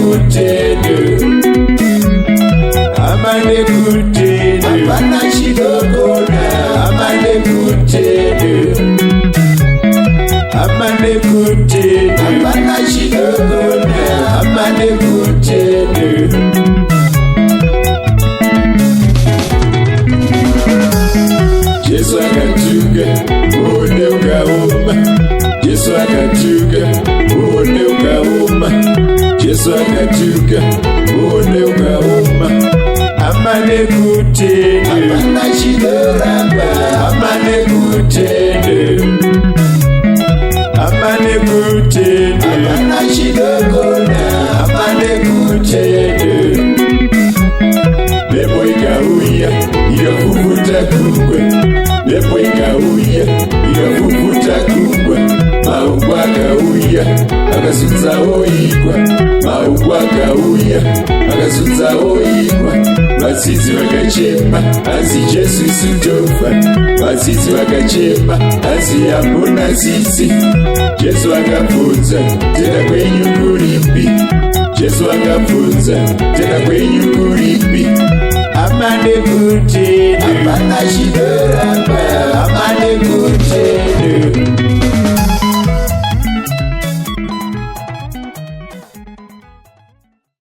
kutendo, amane kutendo, hapana chidogona, amane kutendo, amane kutendo, hapana chidogona, amane kutendo. Yesu akatuga, uone ukauma. Yesu akatuga, uone ukauma. Yesu akatuga, uone ukauma. Amane kutendo, hapana chidoramba, amane kutendo, amane kutendo, hapana chidogona, amane kutendo. Pepo ikauya ikafufuta kungwe, pepo ikauya ikafufuta kungwe. Maungu akauya akasunza oigwa, maungu akauya akasunza oigwa. Vatsitsi vakachema asi Jesu sintofa, vatsitsi vakachema asi hapana tsitsi. Jesu akabvunza, tenda kwenyu kuripi? Jesu akabvunza, tenda kwenyu kuripi? Amane kutendo, hapana chidoramba, amane kutendo,